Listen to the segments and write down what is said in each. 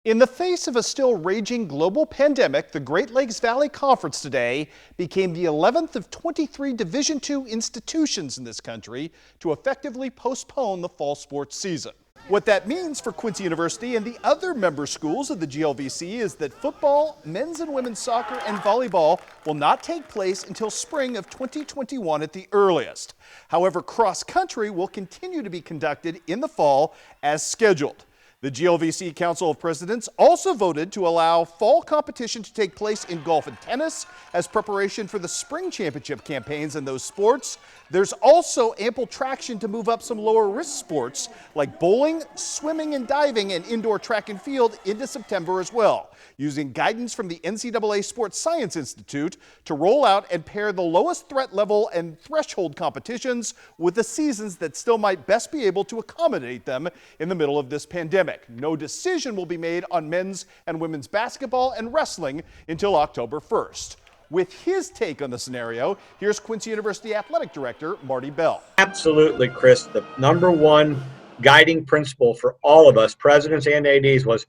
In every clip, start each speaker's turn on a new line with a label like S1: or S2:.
S1: In the face of a still raging global pandemic, the Great Lakes Valley Conference today became the 11th of 23 Division II institutions in this country to effectively postpone the fall sports season. What that means for Quincy University and the other member schools of the GLVC is that football, men's and women's soccer, and volleyball will not take place until spring of 2021 at the earliest. However, cross country will continue to be conducted in the fall as scheduled. The GLVC Council of Presidents also voted to allow fall competition to take place in golf and tennis as preparation for the spring championship campaigns in those sports. There's also ample traction to move up some lower risk sports like bowling, swimming and diving, and indoor track and field into September as well, using guidance from the NCAA Sports Science Institute to roll out and pair the lowest threat level and threshold competitions with the seasons that still might best be able to accommodate them in the middle of this pandemic. No decision will be made on men's and women's basketball and wrestling until October 1st. With his take on the scenario, here's Quincy University Athletic Director Marty Bell.
S2: Absolutely, Chris. The number one guiding principle for all of us, presidents and ADs, was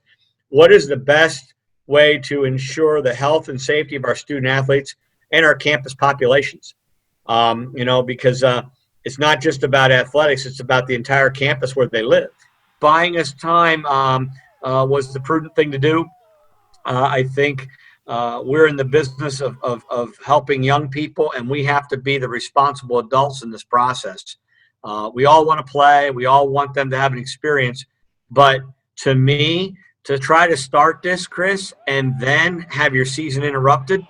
S2: what is the best way to ensure the health and safety of our student athletes and our campus populations. Because it's not just about athletics, it's about the entire campus where they live. Buying us time was the prudent thing to do. I think we're in the business of helping young people, and we have to be the responsible adults in this process. We all want to play. We all want them to have an experience. But to me, to try to start this, Chris, and then have your season interrupted,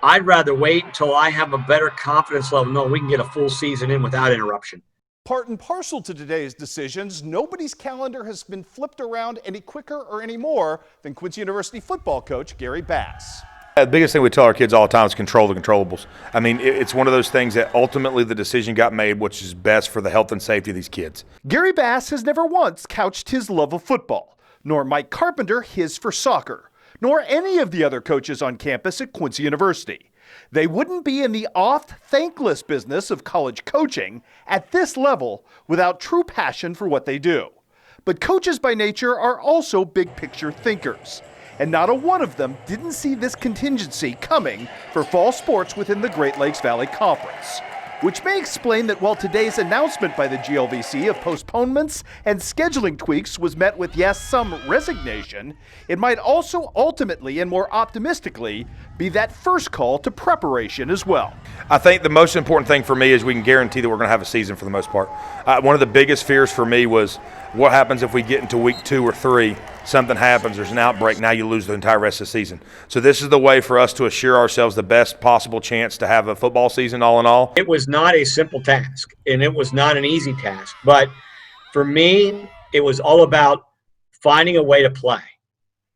S2: I'd rather wait until I have a better confidence level. No, we can get a full season in without interruption.
S1: Part and parcel to today's decisions, nobody's calendar has been flipped around any quicker or any more than Quincy University football coach Gary Bass.
S3: The biggest thing we tell our kids all the time is control the controllables. I mean, it's one of those things that ultimately the decision got made, which is best for the health and safety of these kids.
S1: Gary Bass has never once couched his love of football, nor Mike Carpenter his for soccer, nor any of the other coaches on campus at Quincy University. They wouldn't be in the oft thankless business of college coaching at this level without true passion for what they do. But coaches by nature are also big picture thinkers, and not a one of them didn't see this contingency coming for fall sports within the Great Lakes Valley Conference. Which may explain that while today's announcement by the GLVC of postponements and scheduling tweaks was met with, yes, some resignation, it might also ultimately and more optimistically be that first call to preparation as well.
S3: I think the most important thing for me is we can guarantee that we're going to have a season for the most part. One of the biggest fears for me was what happens if we get into week 2 or 3, something happens, there's an outbreak, now you lose the entire rest of the season. So this is the way for us to assure ourselves the best possible chance to have a football season all in all.
S2: It was not a simple task, and it was not an easy task. But for me, it was all about finding a way to play.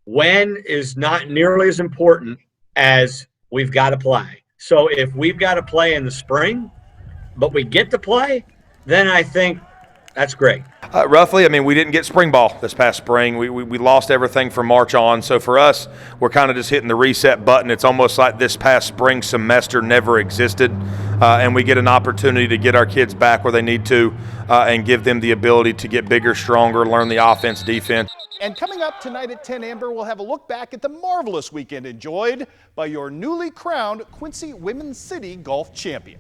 S2: When is not nearly as important as we've got to play. So if we've got to play in the spring, but we get to play, then I think that's great.
S3: Roughly, I mean, we didn't get spring ball this past spring. We lost everything from March on. So for us, we're kind of just hitting the reset button. It's almost like this past spring semester never existed. And we get an opportunity to get our kids back where they need to and give them the ability to get bigger, stronger, learn the offense, defense.
S1: And coming up tonight at 10 Amber, we'll have a look back at the marvelous weekend enjoyed by your newly crowned Quincy Women's City Golf Champion.